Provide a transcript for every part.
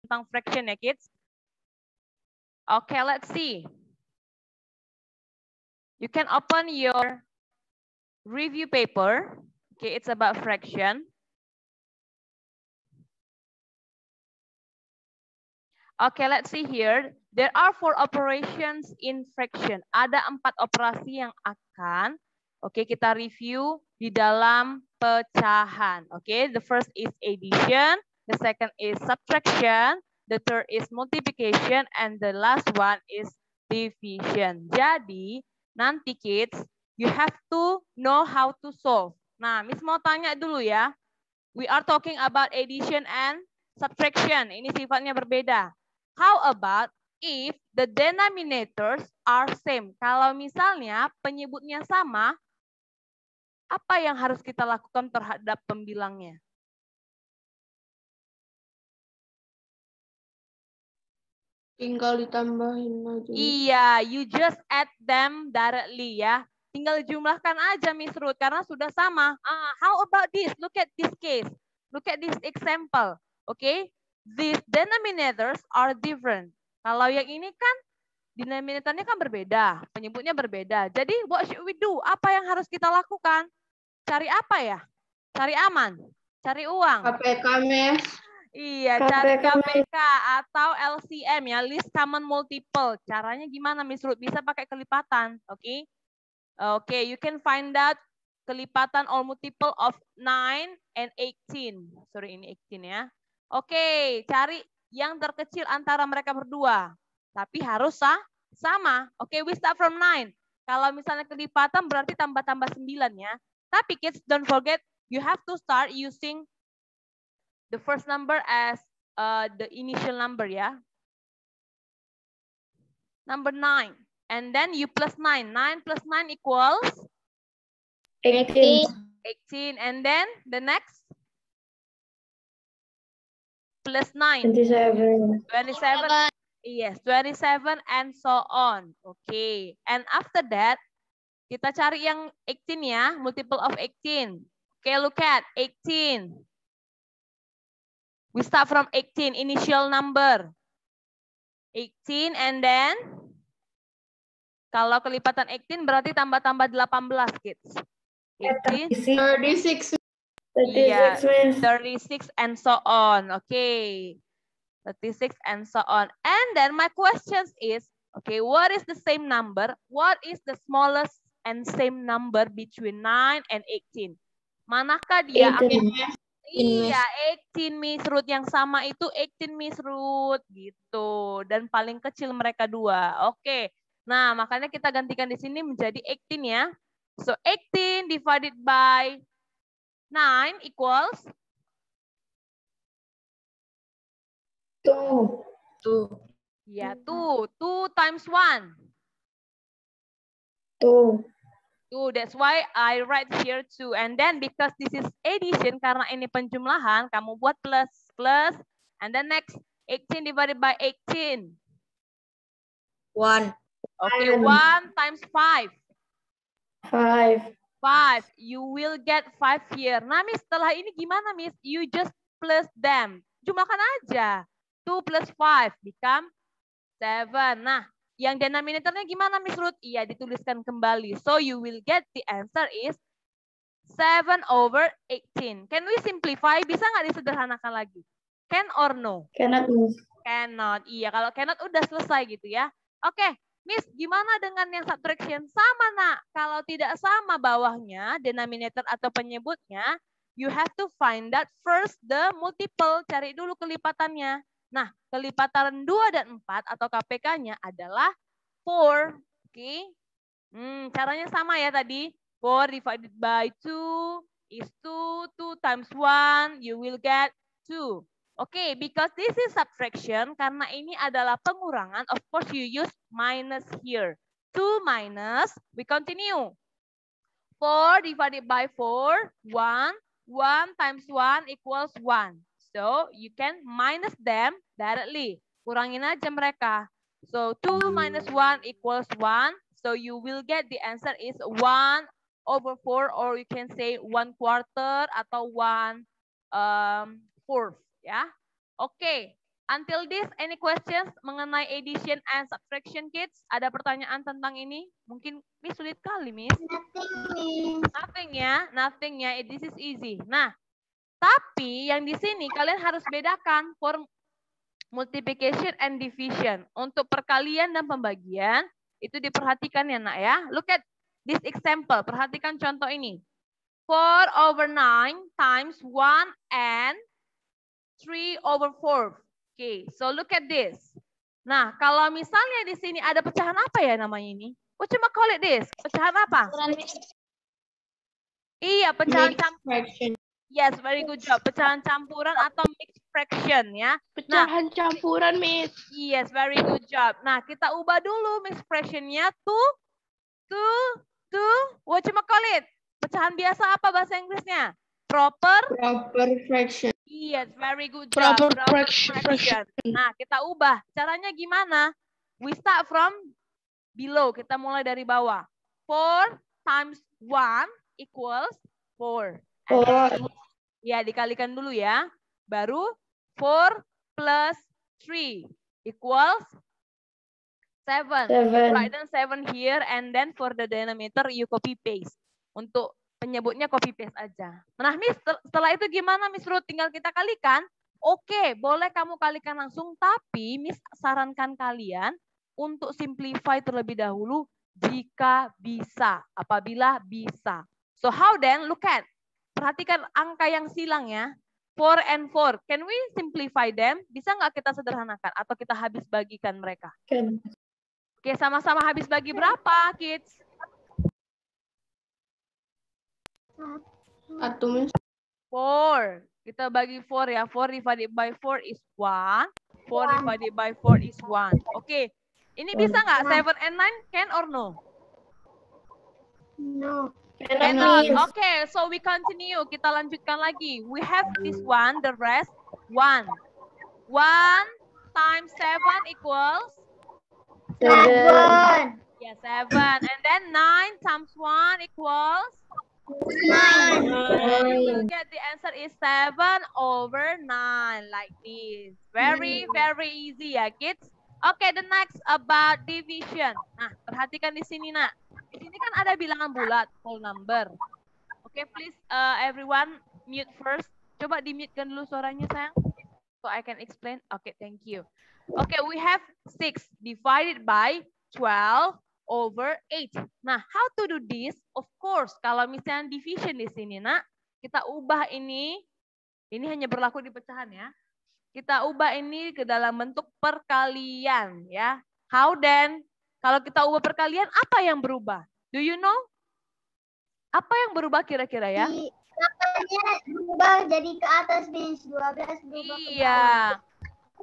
tentang fraction ya, kids. Okay, let's see. You can open your review paper. Okay, it's about fraction. Okay, let's see here. There are 4 operations in fraction. Ada 4 operasi yang akan kita review di dalam pecahan. Okay, the first is addition, the second is subtraction, the third is multiplication, and the last one is division. Jadi, nanti kids, you have to know how to solve. Nah, Miss mau tanya dulu ya. We are talking about addition and subtraction. Ini sifatnya berbeda. How about if the denominators are same? Kalau misalnya penyebutnya sama, apa yang harus kita lakukan terhadap pembilangnya? Tinggal ditambahin aja. Iya, you just add them directly ya. Tinggal jumlahkan aja Miss Ruth karena sudah sama. How about this? Look at this case. Look at this example. Okay? These denominators are different. Kalau yang ini kan denominatornya kan berbeda, penyebutnya berbeda. Jadi what should we do? Apa yang harus kita lakukan? Cari apa ya? Cari aman, cari uang. KPK, Miss. Iya, cari KPK atau LCM ya, list common multiple. Caranya gimana Miss Ruth? Bisa pakai kelipatan, oke? Oke, you can find that kelipatan or multiple of 9 and 18. Sorry, ini 18 ya. Oke, cari yang terkecil antara mereka berdua. Tapi harus sama. Oke, we start from 9. Kalau misalnya kelipatan berarti tambah-tambah 9 ya. Tapi kids, don't forget, you have to start using the first number as the initial number ya. Number 9. And then you plus 9. 9 plus 9 equals? 18. 18. And then the next? Plus 9. 27. 27. Yes, 27 and so on. Okay. And after that, kita cari yang 18 ya. Multiple of 18. Okay, look at 18. We start from 18, initial number. 18 and then kalau kelipatan 18 berarti tambah-tambah 18 kids. 18, 36. yeah, 36 and so on. Okay. 36 and so on. And then my question is, okay, what is the same number? What is the smallest and same number between 9 and 18? Manakah dia? 18. Iya, 18 Miss Ruth. Yang sama itu 18 Miss Ruth. Gitu. Dan paling kecil mereka dua. Oke. Nah, makanya kita gantikan di sini menjadi 18 ya. So, 18 divided by 9 equals? 2. Ya, 2. 2 times 1. 2. 2. That's why I write here 2. And then because this is addition, karena ini penjumlahan, kamu buat plus. And then next, 18 divided by 18. 1. Okay, 1 times 5. 5. 5. You will get 5 here. Nah, Miss, setelah ini gimana, Miss? You just plus them. Jumlahkan aja. 2 plus 5 become 7. Nah, yang denominatornya gimana, Miss Ruth? Iya, dituliskan kembali. So, you will get the answer is 7 over 18. Can we simplify? Bisa nggak disederhanakan lagi? Can or no? Cannot, Miss. Cannot. Iya, kalau cannot udah selesai gitu ya. Oke, Miss, gimana dengan yang subtraction? Sama, nak. Kalau tidak sama bawahnya, denominator atau penyebutnya, you have to find that first the multiple. Cari dulu kelipatannya. Nah, kelipatan 2 dan 4 atau KPK-nya adalah 4. Oke. Caranya sama ya tadi. 4 divided by 2 is 2. 2 times 1, you will get 2. Oke, because this is subtraction, karena ini adalah pengurangan, of course you use minus here. 2 minus, we continue. 4 divided by 4, 1. 1 times 1 equals 1. So, you can minus them directly. Kurangin aja mereka. So, 2 minus 1 equals 1. So, you will get the answer is 1 over 4, or you can say 1 quarter atau 1 fourth. Ya, oke. Until this, any questions mengenai addition and subtraction, kids? Ada pertanyaan tentang ini? Mungkin Miss sulit kali, Miss. Nothing ya, nothing ya. This is easy. Nah, tapi yang di sini kalian harus bedakan for multiplication and division. Untuk perkalian dan pembagian, itu diperhatikan ya nak ya. Look at this example. Perhatikan contoh ini. 4/9 times 1 and 3/4. Okay, so look at this. Nah, kalau misalnya di sini ada pecahan apa ya namanya ini? What you call it this? Pecahan apa? Iya, pecahan campuran. Yes, very good job. Pecahan campuran atau mixed fraction ya. Pecahan campuran, Miss. Yes, very good job. Nah, kita ubah dulu mixed fraction-nya to what you call it? Pecahan biasa apa bahasa Inggrisnya? Proper fraction. Yes, very good job. Proper fraction. Nah, kita ubah. Caranya gimana? We start from below. Kita mulai dari bawah. 4 times 1 equals 4. 4. Ya, dikalikan dulu ya. Baru 4 plus 3 equals 7. Write down 7 here and then for the denominator you copy paste. Untuk penyebutnya copy paste aja. Nah, Miss, setelah itu gimana Miss Ruth? Tinggal kita kalikan. Oke, boleh kamu kalikan langsung, tapi Miss sarankan kalian untuk simplify terlebih dahulu jika bisa, apabila bisa. So how then? Look at. Perhatikan angka yang silang ya. 4 and 4. Can we simplify them? Bisa nggak kita sederhanakan atau kita habis bagikan mereka? Can. Oke, sama-sama habis bagi berapa, kids? 1. 4. Kita bagi 4 ya. 4 divided by 4 is 1. 4 divided by 4 is 1. Oke. Ini bisa nggak? 7 and 9 can or no? No. Cannot. Okay, so we continue. Kita lanjutkan lagi. We have this one, the rest 1. 1 times 7 equals 7. yeah, 7. And then 9 times 1 equals 9. you will get the answer is 7/9 like this. Very, very easy ya, kids. Okay, the next about division. Nah, perhatikan di sini, nak. Di sini kan ada bilangan bulat, whole number. Okay, please everyone mute first. Coba di-mute-kan dulu suaranya, sayang. So I can explain. Okay, thank you. Okay, we have 6 divided by 12/8. Nah, how to do this? Of course, kalau misalnya division di sini, nak, kita ubah ini hanya berlaku di pecahan ya. Kita ubah ini ke dalam bentuk perkalian ya. How then? Kalau kita ubah perkalian, apa yang berubah? Do you know? Apa yang berubah kira-kira ya? Makanya berubah jadi ke atas, Miss. 12 berubah ke Iya.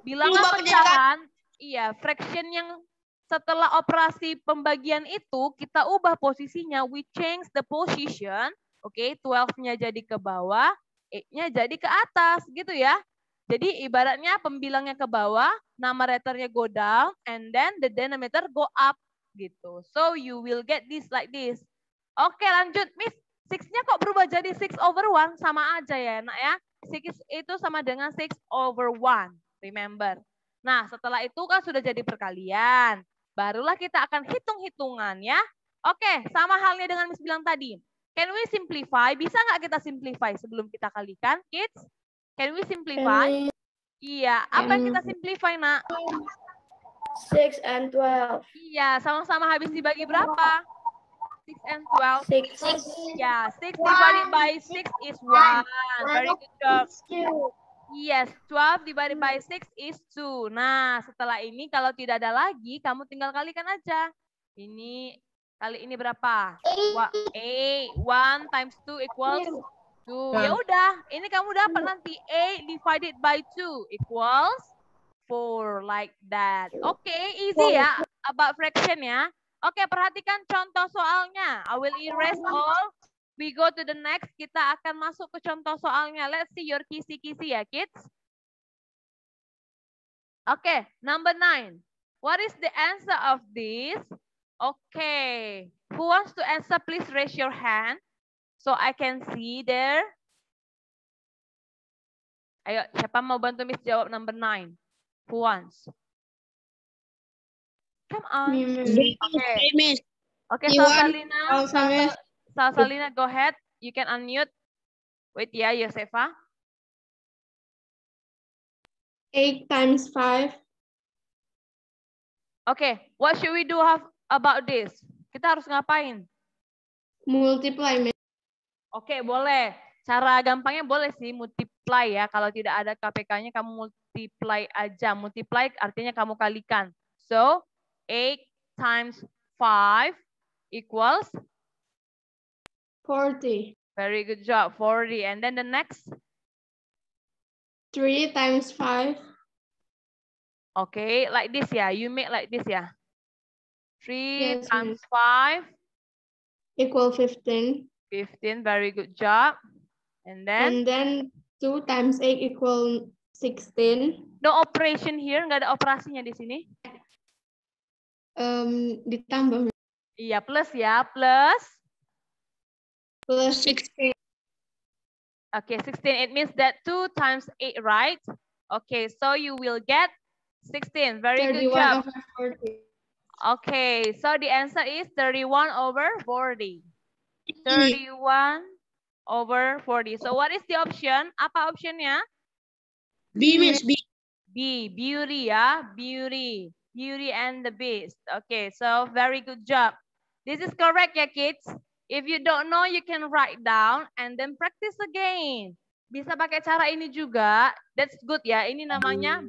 Bilangan pecahan, iya, fraction yang setelah operasi pembagian itu, kita ubah posisinya, we change the position, oke, 12-nya jadi ke bawah, 8-nya jadi ke atas, gitu ya. Jadi ibaratnya pembilangnya ke bawah, numeratornya go down, and then the denominator go up, gitu. So you will get this like this. Oke, lanjut, Miss. 6-nya kok berubah jadi 6/1? Sama aja ya, nak ya. 6 itu sama dengan 6/1, remember. Nah, setelah itu kan sudah jadi perkalian. Barulah kita akan hitung-hitungan ya. Oke, sama halnya dengan Miss bilang tadi. Can we simplify? Bisa nggak kita simplify sebelum kita kalikan, kids? Can we simplify? Iya, apa yang kita simplify, nak? 6 and 12. Iya, sama-sama habis dibagi berapa? 6 and 12. 6. Ya, 6 divided by 6 is 1. Very good job. Yes, 12 divided by 6 is 2. Nah, setelah ini kalau tidak ada lagi, kamu tinggal kalikan aja. Ini, kali ini berapa? 8. 1 times 2 equals 2. Ya udah, ini kamu dapat nanti 8 divided by 2 equals 4 like that. Oke, easy ya about fraction ya. Oke, perhatikan contoh soalnya. I will erase all. We go to the next. Kita akan masuk ke contoh soalnya. Let's see your kisi-kisi ya, kids. Oke, number 9. What is the answer of this? Okay. Who wants to answer? Please raise your hand. So I can see there. Ayo, siapa mau bantu Miss jawab number 9? Who wants? Come on. Miss. Okay. Miss. Okay, Iwan, Salsalina. also, Miss. Salsalina, go ahead. You can unmute. Wait, yeah, Josefa. 8 times 5. Okay, what should we do about this? Kita harus ngapain? Multiply, Miss. Oke, boleh. Cara gampangnya boleh sih multiply ya. Kalau tidak ada KPK-nya kamu multiply aja. Multiply artinya kamu kalikan. So, 8 times 5 equals 40. very good job, 40. And then the next? 3 times 5. Okay, like this ya. You make like this ya. 3 Yes, times Miss. 5 Equal 15. 15, very good job. And then? And then 2 times 8 equal 16. No operation here, nggak ada operasinya di sini. Ditambah. Iya, plus ya, plus. Plus 16. Okay, 16, it means that 2 times 8, right? Okay, so you will get 16, very good 31 job. over 40. Okay, so the answer is 31 over 40. 31 over 40. So what is the option? Apa optionnya? B, Miss. B. B, beauty ya, beauty. Beauty and the Beast. Okay, so very good job. This is correct ya kids. If you don't know, you can write down and then practice again. Bisa pakai cara ini juga. That's good ya. Ini namanya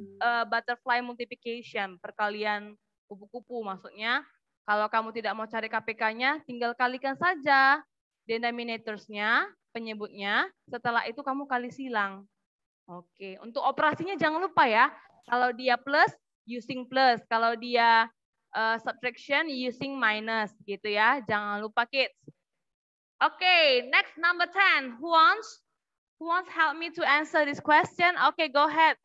butterfly multiplication. Perkalian kupu-kupu maksudnya. Kalau kamu tidak mau cari KPK-nya, tinggal kalikan saja denominatorsnya, penyebutnya. Setelah itu kamu kali silang. Oke, untuk operasinya jangan lupa ya. Kalau dia plus, using plus. Kalau dia subtraction, using minus gitu ya. Jangan lupa kids. Oke, next number 10. Who wants help me to answer this question? Oke, go ahead.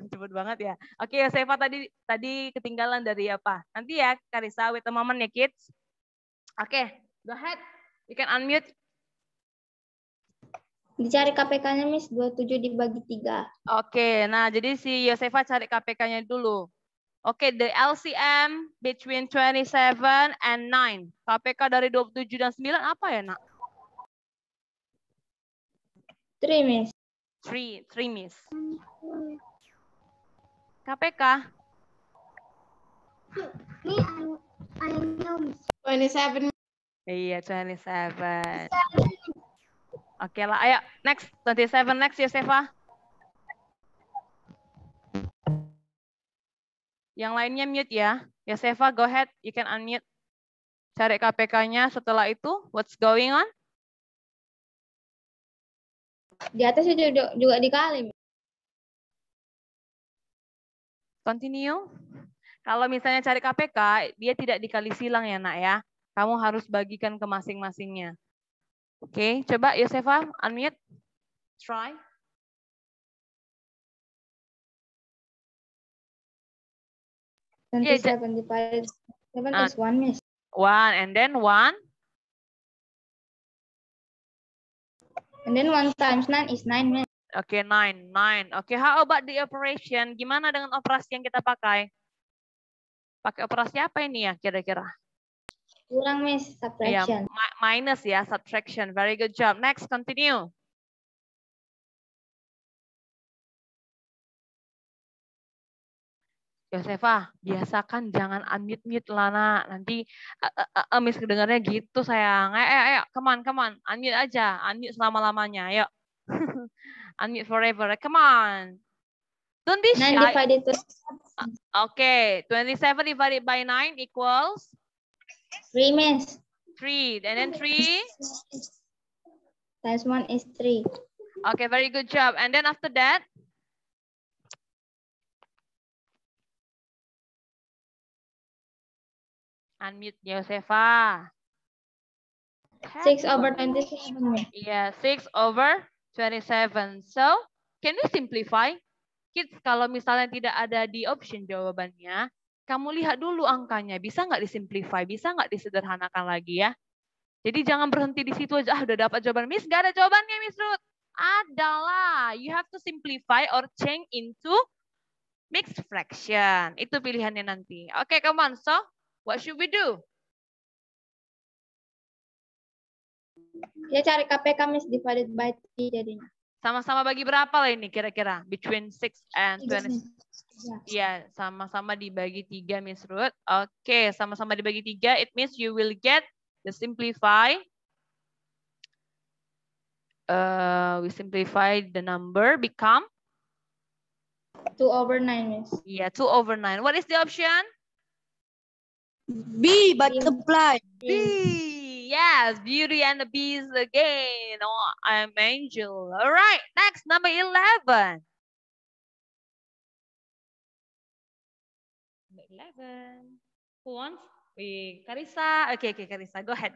Cepet banget ya. Oke, Seva tadi ketinggalan dari apa? Nanti ya, Karisa, wait a moment ya kids. Oke, go ahead. You can unmute. Dicari KPK-nya, Miss, 27 dibagi 3. Oke, nah jadi si Yosefa cari KPK-nya dulu. Oke, the LCM between 27 and 9. KPK dari 27 dan 9 apa ya, Nak? 3, Miss. 3, Miss. KPK? Me, I know, Miss. 27. Iya, 27. Oke lah, ayo next. 27 next, Yosefa. Yang lainnya mute ya. Yosefa, go ahead. You can unmute. Cari KPK-nya. Setelah itu, what's going on? Di atas juga dikali. Continue. Kalau misalnya cari KPK, dia tidak dikali silang ya, Nak ya. Kamu harus bagikan ke masing-masingnya. Oke, coba Yosefa unmute. Try. Nanti Iya, 7 divided 7 is 1, Miss. 1 and then 1. And then 1 times 9 is 9, Miss. Oke, 9. Oke, how about the operation? Gimana dengan operasi yang kita pakai? Pakai operasi apa ini ya kira-kira? Kurang, Miss. Subtraction. Ya, minus ya, subtraction. Very good job. Next, continue. Yosefa, biasakan jangan unmute-mute lah, Nak. Nanti Miss kedengarnya gitu, sayang. Ayo, come on. Unmute aja. Unmute selama-lamanya, ayo. Unmute forever. Come on. Don't be 9 shy. divided 2. Okay, 27 divided by 9 equals? 3, Miss. 3. And then 3? Times 1 is 3. Okay, very good job. And then after that? Unmute Yosefa. 6 over 27, Miss. Yeah, 6 over 27. So, can we simplify? Kids, kalau misalnya tidak ada di option jawabannya, kamu lihat dulu angkanya. Bisa nggak disimplify? Bisa nggak disederhanakan lagi ya? Jadi jangan berhenti di situ aja. Udah dapat jawaban. Miss, nggak ada jawabannya, Miss Ruth. Adalah. You have to simplify or change into mixed fraction. Itu pilihannya nanti. Oke, come on. So, what should we do? Ya cari KPK Miss divided by 3 jadinya. Sama-sama bagi berapa lah ini kira-kira? Between 6 and 20. Ya. Iya, sama-sama dibagi 3, Miss Ruth. Oke, sama-sama dibagi 3. It means you will get the simplify. We simplify the number become 2/9 Miss. yeah 2/9. What is the option? B, butterfly. B. Yes, Beauty and the Beast again. Oh, I'm Angel. All right, next number 11. Number 11. Who wants? Karissa. Okay, Karissa. Go ahead.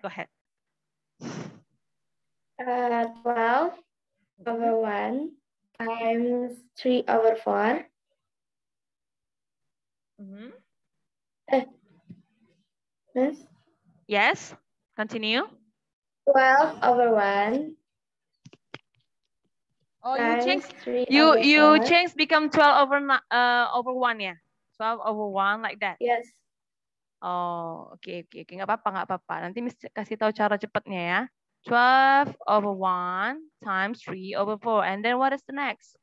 12/1 times 3/4. Yes. Yes. Continue. 12/1 Oh, you times change. 3/4. You change become 12/1 ya. 12/1 like that. Yes. Oh, oke. Nggak apa-apa. Nanti Miss kasih tahu cara cepatnya ya. 12/1 times 3/4. And then what is the next?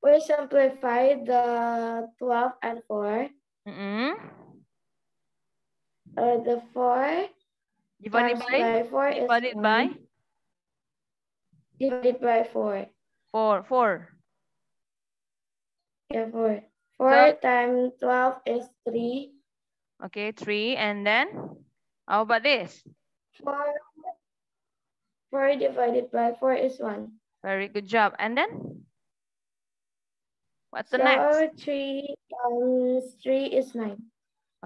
We simplify the 12 and 4. The 4 Divided times by 4 is divided 1. by Divided by 4. 4. Yeah, 4. 4 So- times 12 is 3. Okay, 3. And then how about this? 4 divided by 4 is 1. Very good job. And then what's the So next? 3 times 3 is 9.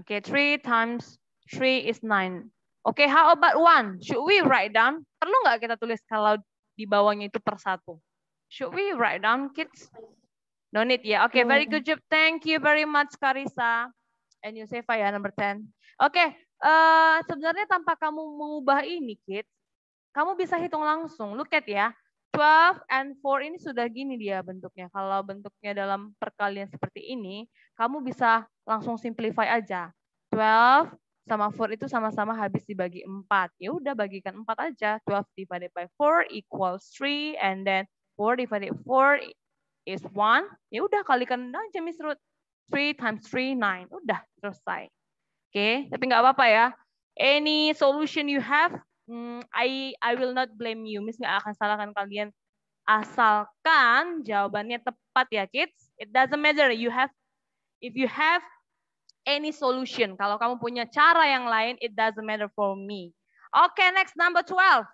Okay, 3 times 3 is 9. Okay, how about 1? Should we write down? Perlu nggak kita tulis kalau di bawahnya itu per 1? Should we write down, kids? No need ya. Okay, very good job. Thank you very much, Karissa. And Yusefa ya, number 10. Okay, sebenarnya tanpa kamu mengubah ini, kids, kamu bisa hitung langsung. Look at ya. 12 and 4 ini sudah gini dia bentuknya. Kalau bentuknya dalam perkalian seperti ini, kamu bisa langsung simplify aja. 12 sama 4 itu sama-sama habis dibagi 4. Ya udah bagikan 4 aja. 12 divided by 4 equals 3 and then 4 divided 4 is 1. Ya udah kalikan aja Miss Ruth. 3 times 3 9. Udah selesai. Oke, tapi nggak apa-apa ya. Any solution you have, I will not blame you. Miss nggak akan salahkan kalian asalkan jawabannya tepat ya, kids. It doesn't matter. If you have any solution. Kalau kamu punya cara yang lain, it doesn't matter for me. Okay, next number 12.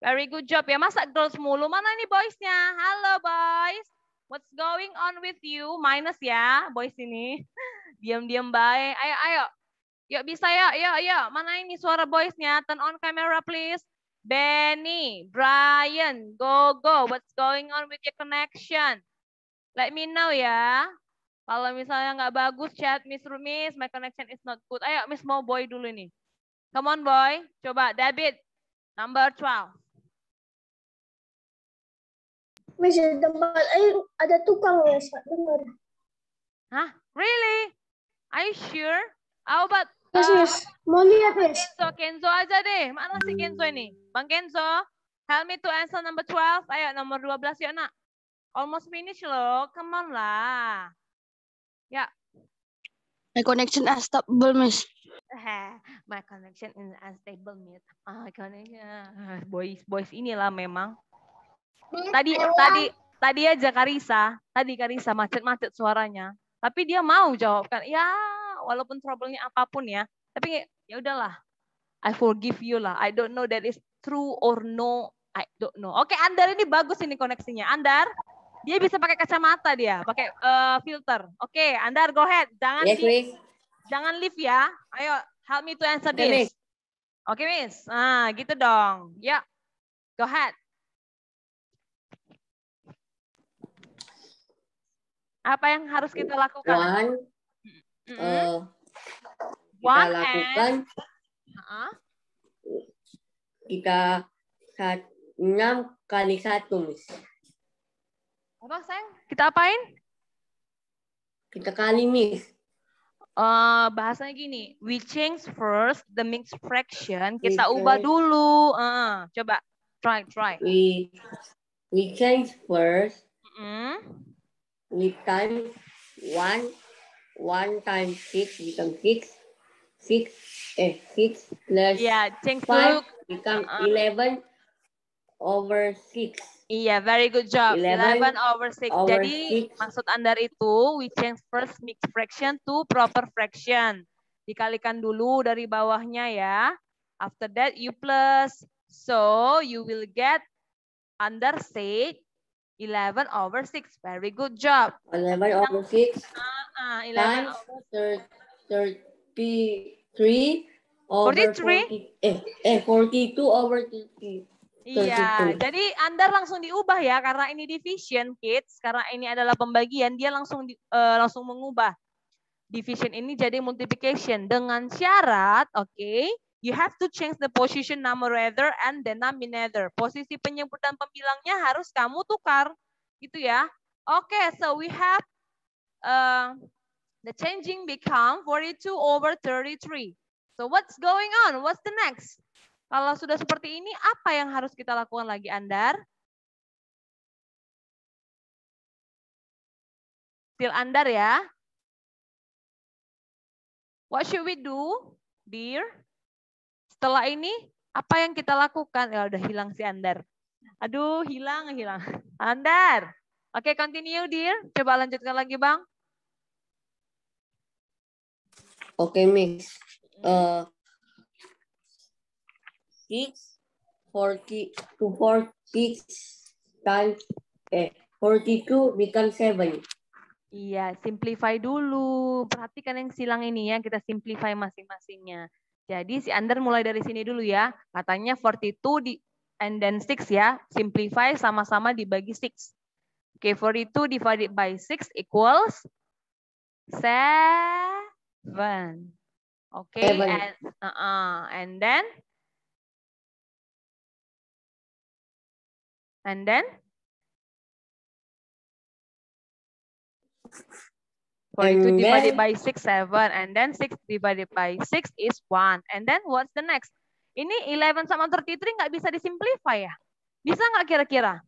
Very good job ya. Masa girls mulu? Mana nih boys-nya? Halo boys. What's going on with you? Minus ya, boys ini. Diam-diam baik. Ayo. Yuk bisa ya, yuk. Mana ini suara boys-nya? Turn on camera please. Benny, Brian, go. What's going on with your connection? Let me know ya. Kalau misalnya nggak bagus chat, Miss, my connection is not good. Ayo, Miss mau boy dulu nih. Come on boy, coba David, number 12. Miss, tempat ada tukang ya, dengar. Hah? Really? Are you sure? How about Miss, mau lihat, Miss. Kenzo aja deh. Mana si Kenzo ini? Bang Kenzo, help me to answer number 12. Ayo, nomor 12 yuk, nak. Almost finish loh. Come on lah. Ya. My connection unstable, Miss. My connection is unstable, Miss. Boys inilah memang. Tadi aja Karissa macet suaranya. Tapi dia mau jawabkan. Ya, walaupun trouble-nya apapun ya. Tapi ya udahlah. I forgive you lah. I don't know that is true or no. I don't know. Oke, Andar ini bagus ini koneksinya. Andar, dia bisa pakai kacamata dia, pakai filter. Oke, Andar go ahead. Jangan leave ya. Ayo, help me to answer this. Oke, Miss. Nah, gitu dong. Ya. Go ahead. Apa yang harus kita lakukan? Kita lakukan kita 6 kali 1, Miss. Apa sayang? Kita apain? Kita kali, Miss. Bahasanya gini, we change first the mixed fraction, kita We ubah change. dulu. Coba try. We change first. Mm. We time 1 times 6 become 6. 6 plus Iya, change 5 dulu. become 11 over 6. Iya, very good job. 11 over 6. over Jadi 6. maksud Andar itu we change first mixed fraction to proper fraction. Dikalikan dulu dari bawahnya ya. After that you plus. So you will get Andar said 11 over 6. Very good job. 11 over 6 11 times over 33 over 43. 42 over 30. Iya, 32. jadi Anda langsung diubah ya karena ini division kids, karena ini adalah pembagian, dia langsung langsung mengubah division ini jadi multiplication dengan syarat, oke, you have to change the position numerator and denominator. Posisi penyebut dan pembilangnya harus kamu tukar, gitu ya. Oke, so we have the changing become 42 over 33. So what's going on? What's the next? Kalau sudah seperti ini, apa yang harus kita lakukan lagi, Andar? Still Andar ya. What should we do, dear? Setelah ini, apa yang kita lakukan? Ya udah hilang si Andar. Aduh, hilang. Andar. Oke, continue, dear. Coba lanjutkan lagi, Bang. Oke, Miss. 46 times 42 become 7. Iya, simplify dulu. Perhatikan yang silang ini ya, kita simplify masing-masingnya. Jadi si Andar mulai dari sini dulu ya. Katanya 42 and then 6 ya. Simplify sama-sama dibagi 6. Oke, 42 divided by 6 equals 7. Oke, 7. and then 42 divided by 6, 7. And then 6 divided by 6 is 1. And then what's the next? Ini 11 sama 33 nggak bisa disimplify ya? Bisa nggak kira-kira?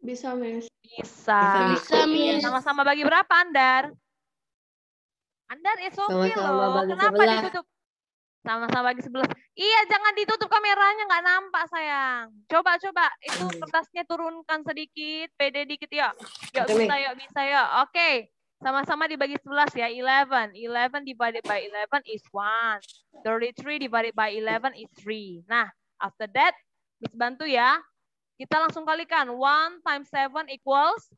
Bisa, Miss. Bisa. Bisa, Miss. Sama-sama bagi berapa, Andar? Andar, it's okay Sama-sama loh. bagi Kenapa 11. ditutup? Sama-sama bagi 11. Iya, jangan ditutup kameranya, nggak nampak, sayang. Coba. Itu kertasnya turunkan sedikit, pede dikit ya. Yuk, bisa, yuk. Oke. Sama-sama dibagi 11 ya, 11. 11 divided by 11 is 1. 33 divided by 11 is 3. Nah, after that, Miss bantu ya. Kita langsung kalikan. 1 times 7 equals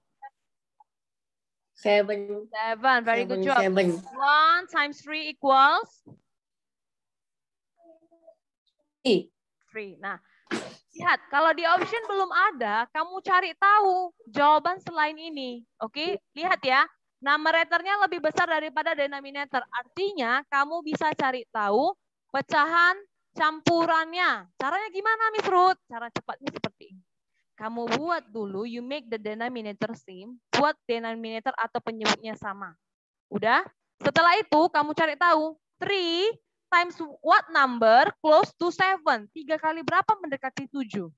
7. 7. Very good job. 7. 1 times 3 equals 3. Nah, lihat. Kalau di option belum ada, kamu cari tahu jawaban selain ini. Oke, lihat ya. Numeratornya lebih besar daripada denominator. Artinya, kamu bisa cari tahu pecahan campurannya. Caranya gimana, Miss Ruth? Cara cepatnya seperti ini. Kamu buat dulu, you make the denominator same, buat denominator atau penyebutnya sama. Udah? Setelah itu, kamu cari tahu, 3 times what number close to 7? 3 kali berapa mendekati 7?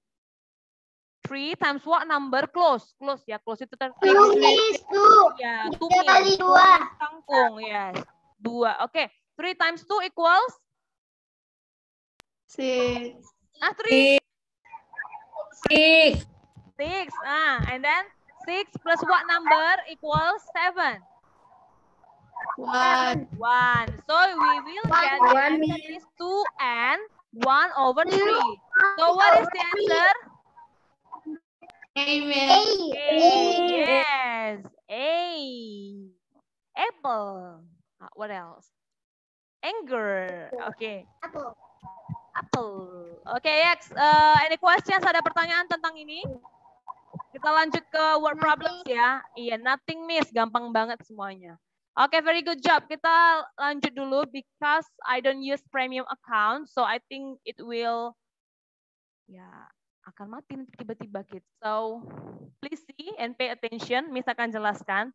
3 times what number close? Close ya, close itu tadi. Tumis tuh. Ya, 3 kali 2. Kangkung, yes. 2. Oke, 3 times 2 equals? 6. 3. 6. 6. And then 6 plus what number equals 7? 1. 1. So we will get the answer is 2 and 1 over 3. So what is the answer? Amen. A. Yes. A. Apple. What else? Anger. Okay. Apple. Okay, next. Any questions? Ada pertanyaan tentang ini? Kita lanjut ke word problems ya. Iya, nothing miss. Gampang banget semuanya. Okay, very good job. Kita lanjut dulu because I don't use premium account. So I think it will akan mati tiba-tiba gitu. So please see and pay attention. Miss akan jelaskan.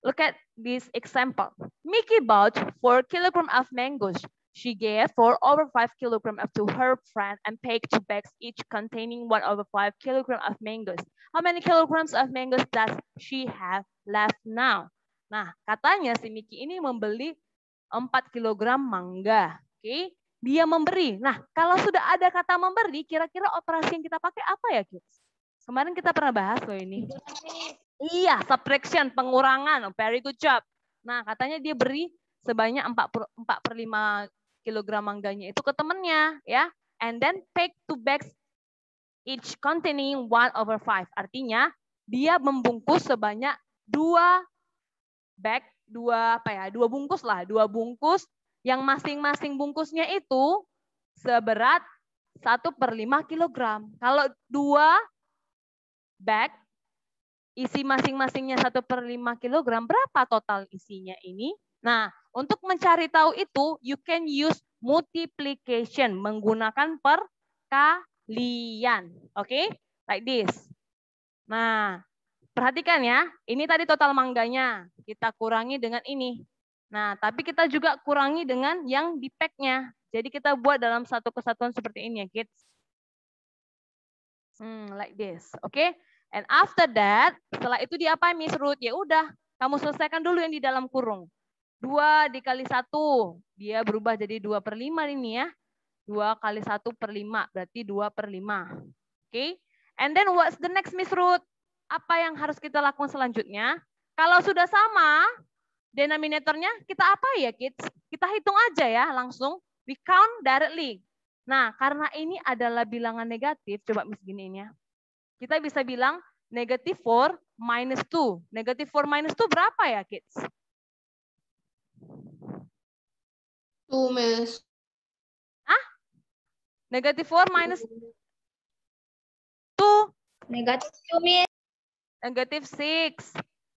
Look at this example. Mickey bought 4 kilograms of mangoes. She gave 4/5 kilograms to her friend and packed 2 bags each containing 1/5 kilograms of mangoes. How many kilograms of mangoes does she have left now? Nah, katanya si Mickey ini membeli 4 kilogram mangga. Oke, dia memberi. Nah, kalau sudah ada kata memberi, kira-kira operasi yang kita pakai apa ya, kids? Kemarin kita pernah bahas loh ini. Iya, subtraction, pengurangan. Very good job. Nah, katanya dia beri sebanyak 4/5 kilogram mangganya itu ke temennya, ya. And then pack 2 bags each containing 1/5. Artinya, dia membungkus sebanyak 2 bag, 2 bungkus lah, 2 bungkus yang masing-masing bungkusnya itu seberat 1/5 kilogram. Kalau 2 bag isi masing-masingnya 1/5 kilogram, berapa total isinya ini? Nah, untuk mencari tahu itu, you can use multiplication, menggunakan perkalian. Oke? Like this. Nah, perhatikan ya, ini tadi total mangganya, kita kurangi dengan ini. Nah, tapi kita juga kurangi dengan yang di pack-nya. Jadi kita buat dalam satu kesatuan seperti ini ya, kids. Like this. Oke? And after that, setelah itu diapain Miss Ruth? Ya udah, kamu selesaikan dulu yang di dalam kurung. 2 dikali 1, dia berubah jadi 2/5 ini ya. 2 kali 1/5, berarti 2/5. Oke? And then what's the next Miss Ruth? Apa yang harus kita lakukan selanjutnya? Kalau sudah sama, denominatornya kita apa ya kids? Kita hitung aja ya langsung. We count directly. Nah, karena ini adalah bilangan negatif, coba Miss giniin ya. Kita bisa bilang negative 4 minus 2. Negative 4 minus 2 berapa ya, kids? 2, Miss. Negative 4 minus 2. Negatif 2, Miss. Negative 6.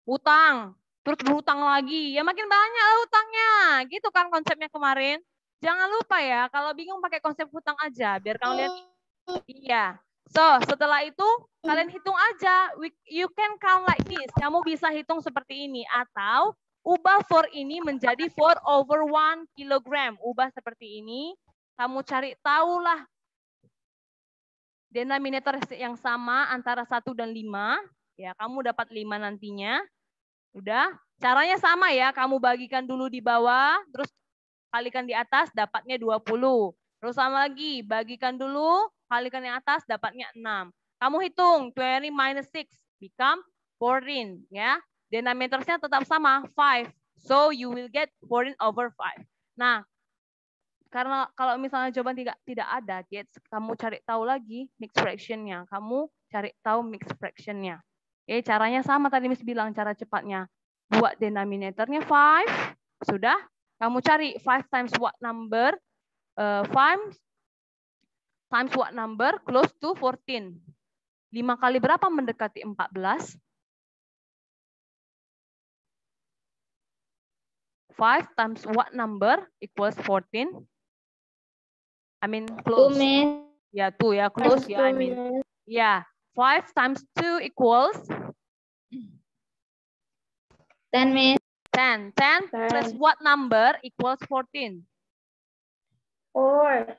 Hutang. Terus berhutang lagi. Ya makin banyak lah hutangnya. Gitu kan konsepnya kemarin. Jangan lupa ya, kalau bingung pakai konsep hutang aja. Biar kamu lihat. Iya. So, setelah itu kalian hitung aja. You can count like this. Kamu bisa hitung seperti ini. Atau ubah 4 ini menjadi 4/1 kilogram. Ubah seperti ini. Kamu cari tahulah denominator yang sama antara 1 dan 5. Ya, kamu dapat 5 nantinya. Udah. Caranya sama ya. Kamu bagikan dulu di bawah. Terus kalikan di atas, dapatnya 20. Terus sama lagi. Bagikan dulu. Kalikan yang atas dapatnya 6. Kamu hitung 20 minus 6 become 14 ya. Denominatornya tetap sama 5. So you will get 14/5. Nah, karena kalau misalnya jawaban tidak ada, kids, kamu cari tahu lagi mixed fraction-nya. Kamu cari tahu mixed fraction-nya. Oke, caranya sama tadi Miss bilang cara cepatnya. Buat denominatornya 5. Sudah? Kamu cari 5 times what number? 5 times what number close to 14. 5 kali berapa mendekati 14? 5 times what number equals 14? I mean close. 2, Miss. Ya, 2 ya, close ya, I mean. Ya, 5 times 2 equals 10, Miss. 10. 10 plus what number equals 14? 4.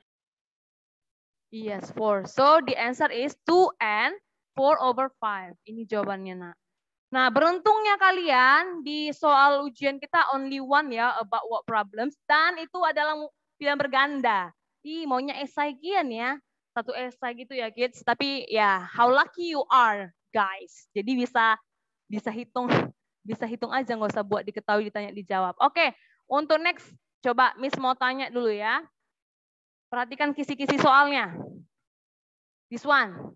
Yes, 4. So the answer is 2 and 4/5. Ini jawabannya, nak. Nah, beruntungnya kalian di soal ujian kita only one ya about what problems, dan itu adalah pilihan berganda. Maunya esai kian ya. 1 esai gitu ya, kids. Tapi ya, how lucky you are, guys. Jadi bisa hitung aja, nggak usah buat diketahui, ditanya, dijawab. Oke, untuk next, coba Miss mau tanya dulu ya. Perhatikan kisi-kisi soalnya. This one.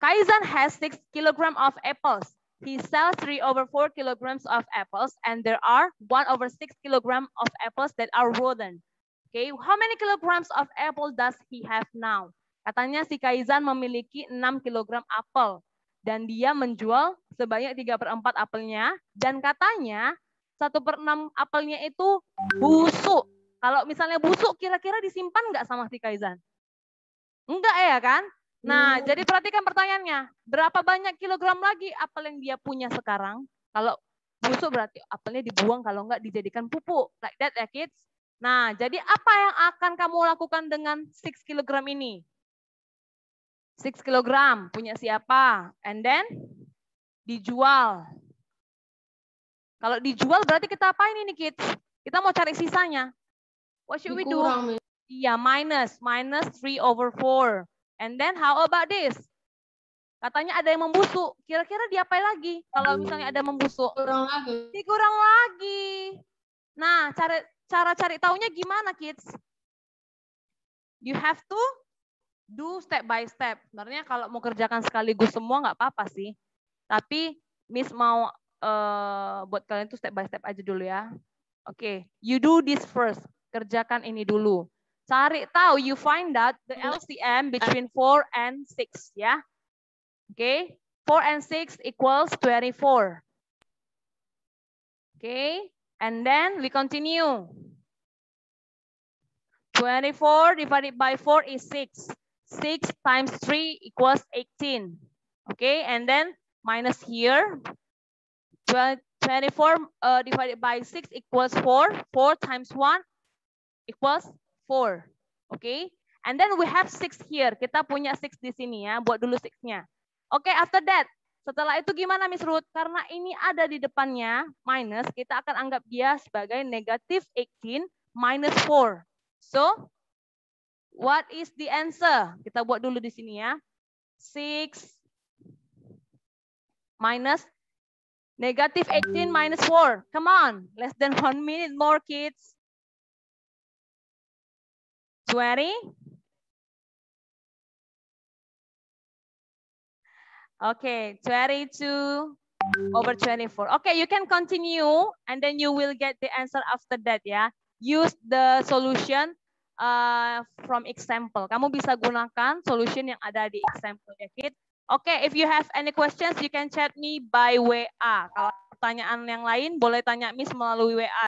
Kaizan has 6 kilograms of apples. He sells 3/4 kilograms of apples, and there are 1/6 kilograms of apples that are rotten. Okay, how many kilograms of apple does he have now? Katanya si Kaizan memiliki 6 kilogram apel, dan dia menjual sebanyak 3/4 apelnya, dan katanya 1/6 apelnya itu busuk. Kalau misalnya busuk, kira-kira disimpan nggak sama si Kaizan? Enggak ya kan? Nah, jadi perhatikan pertanyaannya. Berapa banyak kilogram lagi apel yang dia punya sekarang? Kalau Busuk berarti apelnya dibuang, kalau enggak dijadikan pupuk. Like that ya kids. Nah, jadi apa yang akan kamu lakukan dengan 6 kg ini? 6 kg punya siapa? And then dijual. Kalau dijual berarti kita apain ini kids? Kita mau cari sisanya. What should we do? Dikurang, Miss. Iya, minus 3/4. And then how about this? Katanya ada yang membusuk. Kira-kira diapain lagi? Kalau misalnya ada membusuk, Kurang lagi. dikurang lagi. Nah, cara cari taunya gimana, kids? You have to do step by step. Sebenarnya kalau mau kerjakan sekaligus semua nggak apa-apa sih. Tapi Miss mau buat kalian tuh step by step aja dulu ya. Oke, you do this first. Kerjakan ini dulu. Cari tahu, you find out the LCM between 4 and 6 ya. Oke, 4 and 6 equals 24. Okay, and then we continue. 24 divided by 4 is 6. 6 times 3 equals 18. Okay, and then minus here. 24 divided by 6 equals 4. 4 times 1 equals 4. Okay, and then we have 6 here. Kita punya 6 di sini ya. Buat dulu 6-nya. Oke, after that. Setelah itu gimana Miss Ruth? Karena ini ada di depannya minus, kita akan anggap dia sebagai negative 18 minus 4. So, what is the answer? Kita buat dulu di sini ya. 6 minus negative 18 minus 4. Come on, less than 1 minute more, kids. 20. Okay, 22 over 24. Okay, you can continue and then you will get the answer after that ya. Use the solution from example. Kamu bisa gunakan solution yang ada di example ya, kids. Okay, if you have any questions, you can chat me by WA. Kalau pertanyaan yang lain, boleh tanya Miss melalui WA.